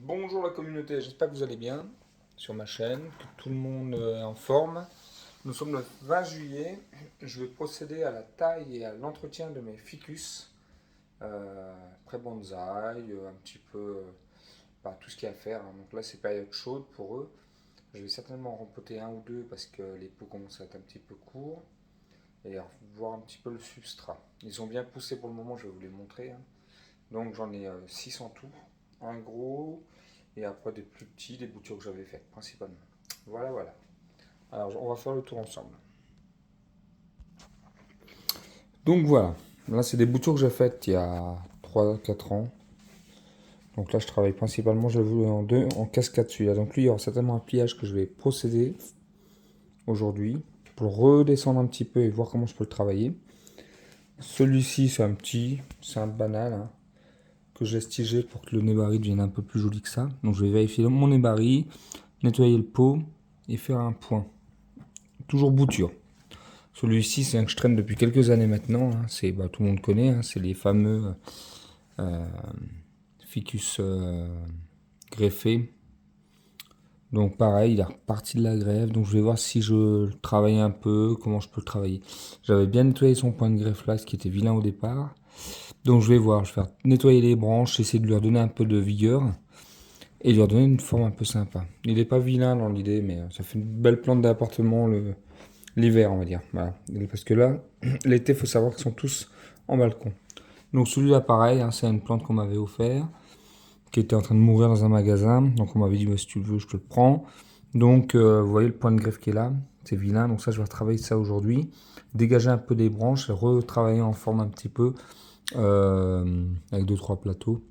Bonjour la communauté, j'espère que vous allez bien sur ma chaîne, que tout le monde est en forme. Nous sommes le 20 juillet, je vais procéder à la taille et à l'entretien de mes ficus, pré-bonsaï, un petit peu bah, tout ce qu'il y a à faire, hein. Donc là c'est période chaude pour eux. Je vais certainement en rempoter un ou deux parce que les pots commencent à être un petit peu courts et à voir un petit peu le substrat. Ils ont bien poussé pour le moment, je vais vous les montrer, hein. Donc j'en ai 6 en tout, un gros et après des plus petits, des boutures que j'avais faites principalement. Voilà, voilà. Alors on va faire le tour ensemble. Donc voilà, là c'est des boutures que j'ai faites il y a 3 4 ans. Donc là je travaille principalement, je le voulais en deux, en cascade celui-là. Donc lui il y aura certainement un pliage que je vais procéder aujourd'hui pour redescendre un petit peu et voir comment je peux le travailler. Celui-ci c'est un banal, hein, que j'ai stigé pour que le nébari devienne un peu plus joli que ça. Donc je vais vérifier mon nébari, nettoyer le pot et faire un point. Toujours bouture. Celui-ci, c'est un que je traîne depuis quelques années maintenant, hein. C'est, bah, tout le monde connaît, hein. C'est les fameux euh, ficus greffés. Donc pareil, il est reparti de la greffe. Donc je vais voir si je le travaille un peu, comment je peux le travailler. J'avais bien nettoyé son point de greffe là, ce qui était vilain au départ. Donc je vais voir, je vais faire nettoyer les branches, essayer de lui redonner un peu de vigueur et lui redonner une forme un peu sympa. Il n'est pas vilain dans l'idée, mais ça fait une belle plante d'appartement l'hiver, on va dire. Voilà. Parce que là, l'été, il faut savoir qu'ils sont tous en balcon. Donc celui-là, pareil, hein, c'est une plante qu'on m'avait offert, qui était en train de mourir dans un magasin. Donc on m'avait dit, bah, si tu le veux, je te le prends. Donc vous voyez le point de greffe qui est là, c'est vilain. Donc ça, je vais retravailler ça aujourd'hui. Dégager un peu des branches, retravailler en forme un petit peu, avec 2 3 plateaux.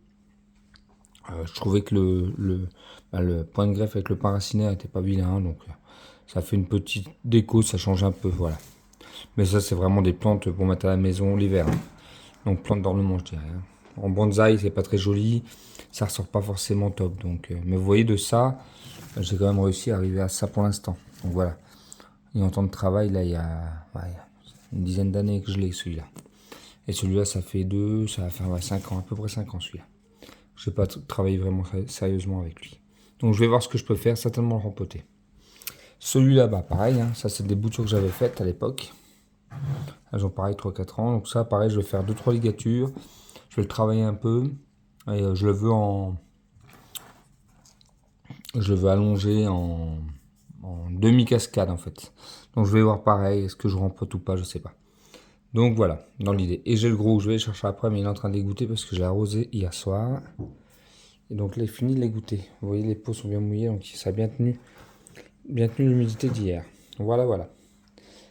Je trouvais que le point de greffe avec le paracinaire n'était pas vilain, donc ça fait une petite déco, ça change un peu, voilà. Mais ça, c'est vraiment des plantes pour mettre à la maison l'hiver, hein. Donc plantes d'ornement, je dirais, hein. En bonsaï, c'est pas très joli, ça ressort pas forcément top. Donc, mais vous voyez, de ça, j'ai quand même réussi à arriver à ça pour l'instant. Donc voilà. Et en temps de travail, là, il y a, ouais, une dizaine d'années que je l'ai, celui-là. Et celui-là, ça va faire 5 ans, à peu près 5 ans, celui-là. Je n'ai pas travaillé vraiment sérieusement avec lui. Donc je vais voir ce que je peux faire, certainement le rempoter. Celui-là, bah pareil, hein, ça c'est des boutures que j'avais faites à l'époque. Elles ont pareil 3 4 ans. Donc ça, pareil, je vais faire 2 3 ligatures. Je vais le travailler un peu. Et je le veux allonger en demi-cascade en fait. Donc je vais voir pareil, est-ce que je rempote ou pas, je sais pas. Donc voilà, dans l'idée. Et j'ai le gros que je vais chercher après, mais il est en train de l'égoutter parce que j'ai arrosé hier soir. Et donc là, il finit de l'égoutter. Vous voyez, les pots sont bien mouillés, donc ça a bien tenu l'humidité d'hier. Voilà, voilà.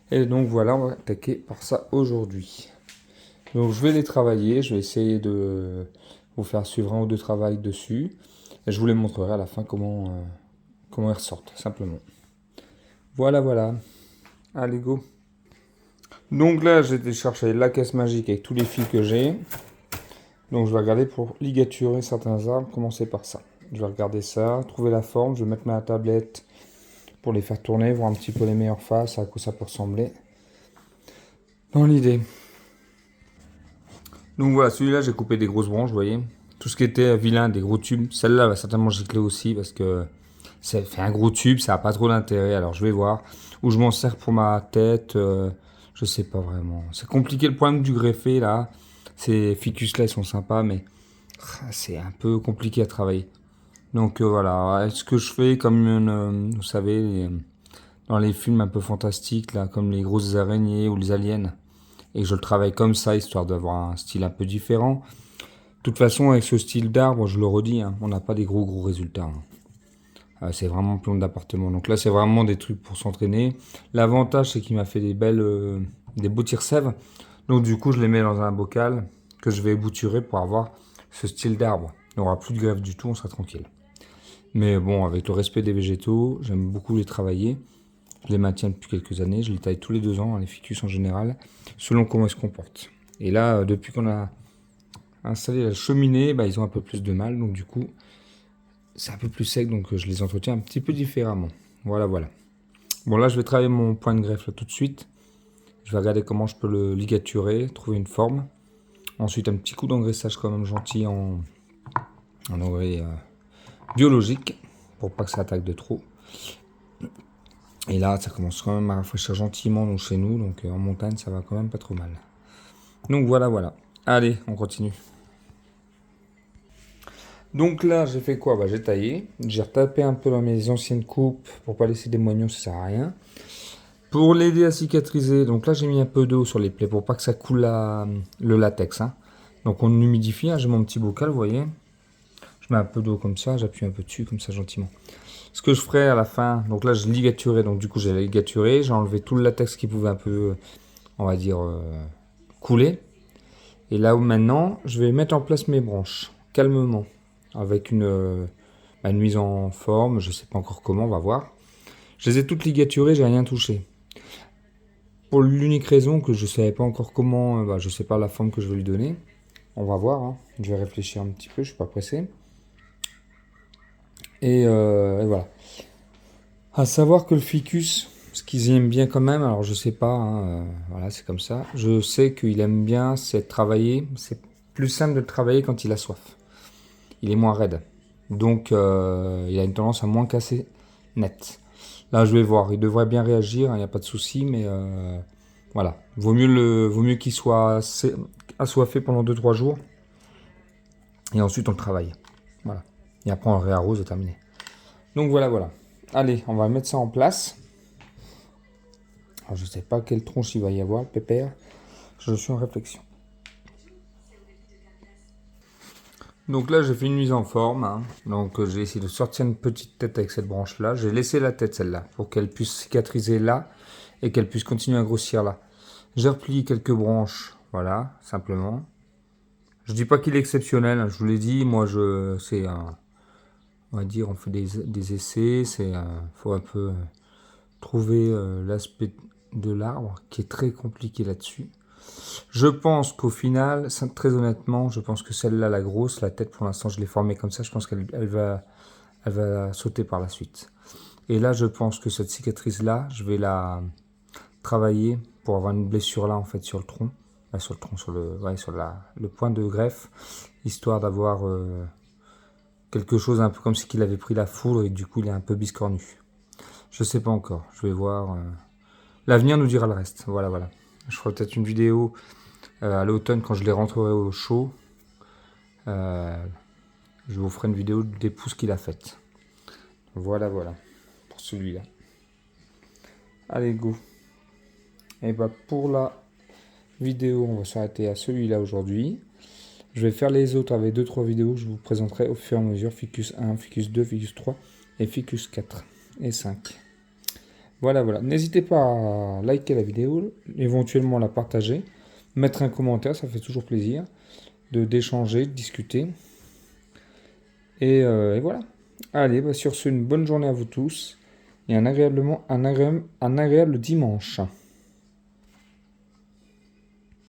Et donc voilà, on va attaquer par ça aujourd'hui. Donc je vais les travailler, je vais essayer de vous faire suivre un ou deux travails dessus. Et je vous les montrerai à la fin comment ils ressortent, simplement. Voilà, voilà. Allez, go. Donc là, j'ai été chercher la caisse magique avec tous les fils que j'ai. Donc je vais regarder pour ligaturer certains arbres, commencer par ça. Je vais regarder ça, trouver la forme, je vais mettre ma tablette pour les faire tourner, voir un petit peu les meilleures faces, à quoi ça peut ressembler. Dans l'idée. Donc voilà, celui-là, j'ai coupé des grosses branches, vous voyez. Tout ce qui était vilain, des gros tubes. Celle-là va certainement gicler aussi parce que ça fait un gros tube, ça n'a pas trop d'intérêt. Alors je vais voir. Où je m'en sers pour ma tête, je sais pas vraiment. C'est compliqué le problème du greffé là. Ces ficus-là, ils sont sympas, mais c'est un peu compliqué à travailler. Donc voilà, ce que je fais comme vous savez, dans les films un peu fantastiques, là, comme les grosses araignées ou les aliens, et que je le travaille comme ça, histoire d'avoir un style un peu différent. De toute façon, avec ce style d'arbre, je le redis, hein, on n'a pas des gros résultats, hein. C'est vraiment plante d'appartement. Donc là, c'est vraiment des trucs pour s'entraîner. L'avantage, c'est qu'il m'a fait des beaux tire-sève. Donc du coup, je les mets dans un bocal que je vais bouturer pour avoir ce style d'arbre. Il n'y aura plus de greffe du tout, on sera tranquille. Mais bon, avec le respect des végétaux, j'aime beaucoup les travailler. Je les maintiens depuis quelques années. Je les taille tous les 2 ans, hein, les ficus en général, selon comment ils se comportent. Et là, depuis qu'on a installé la cheminée, bah, ils ont un peu plus de mal. Donc du coup, c'est un peu plus sec. Donc je les entretiens un petit peu différemment. Voilà, voilà. Bon, là, je vais travailler mon point de greffe là, tout de suite. Je vais regarder comment je peux le ligaturer, trouver une forme. Ensuite, un petit coup d'engraissage quand même gentil en engrais biologique pour pas que ça attaque de trop. Et là, ça commence quand même à rafraîchir gentiment donc, chez nous, donc en montagne, ça va quand même pas trop mal. Donc voilà, voilà. Allez, on continue. Donc là, j'ai fait quoi? Bah, j'ai taillé. J'ai retapé un peu dans mes anciennes coupes pour pas laisser des moignons, ça sert à rien. Pour l'aider à cicatriser, donc là j'ai mis un peu d'eau sur les plaies pour pas que ça coule le latex. Hein. Donc on humidifie, hein, j'ai mon petit bocal, vous voyez. Je mets un peu d'eau comme ça, j'appuie un peu dessus comme ça gentiment. Ce que je ferai à la fin, donc là je ligaturais, donc du coup j'ai ligaturé, j'ai enlevé tout le latex qui pouvait un peu, on va dire, couler. Et là où maintenant, je vais mettre en place mes branches, calmement, avec une mise en forme, je sais pas encore comment, on va voir. Je les ai toutes ligaturées, j'ai rien touché. Pour l'unique raison que je ne savais pas encore comment, je ne sais pas la forme que je vais lui donner. On va voir, hein. Je vais réfléchir un petit peu, je suis pas pressé. Et voilà. À savoir que le ficus, ce qu'ils aiment bien quand même, alors je sais pas, hein, voilà, c'est comme ça. Je sais qu'il aime bien, c'est travailler. C'est plus simple de le travailler quand il a soif. Il est moins raide. Donc il a une tendance à moins casser net. Là, je vais voir. Il devrait bien réagir, il n'y a pas de souci, mais voilà. Vaut mieux qu'il soit assoiffé pendant 2-3 jours. Et ensuite, on le travaille. Voilà. Et après, on le réarrose et terminé. Donc voilà, voilà. Allez, on va mettre ça en place. Alors, je ne sais pas quelle tronche il va y avoir, le pépère. Je suis en réflexion. Donc là, j'ai fait une mise en forme. Hein. Donc j'ai essayé de sortir une petite tête avec cette branche-là. J'ai laissé la tête, celle-là, pour qu'elle puisse cicatriser là et qu'elle puisse continuer à grossir là. J'ai replié quelques branches, voilà, simplement. Je dis pas qu'il est exceptionnel, hein, je vous l'ai dit, moi c'est un, on va dire, on fait des essais, faut un peu trouver l'aspect de l'arbre qui est très compliqué là-dessus. Je pense qu'au final, très honnêtement, je pense que celle-là, la grosse, la tête pour l'instant je l'ai formée comme ça, je pense qu'elle va sauter par la suite. Et là, je pense que cette cicatrice-là, je vais la travailler pour avoir une blessure là en fait sur le tronc, sur le tronc, sur le point de greffe, histoire d'avoir quelque chose un peu comme si qu'il avait pris la foudre et du coup il est un peu biscornu. Je sais pas encore, je vais voir. L'avenir nous dira le reste. Voilà, voilà. Je ferai peut-être une vidéo à l'automne quand je les rentrerai au chaud. Je vous ferai une vidéo des pousses qu'il a faites. Voilà, voilà. Pour celui-là. Allez, go. Et bah pour la vidéo, on va s'arrêter à celui-là aujourd'hui. Je vais faire les autres avec 2-3 vidéos que je vous présenterai au fur et à mesure. Ficus 1, Ficus 2, Ficus 3 et Ficus 4 et 5. Voilà, voilà. N'hésitez pas à liker la vidéo, éventuellement la partager, mettre un commentaire, ça fait toujours plaisir d'échanger, de discuter. Et voilà. Allez, sur ce, une bonne journée à vous tous et un agréable dimanche.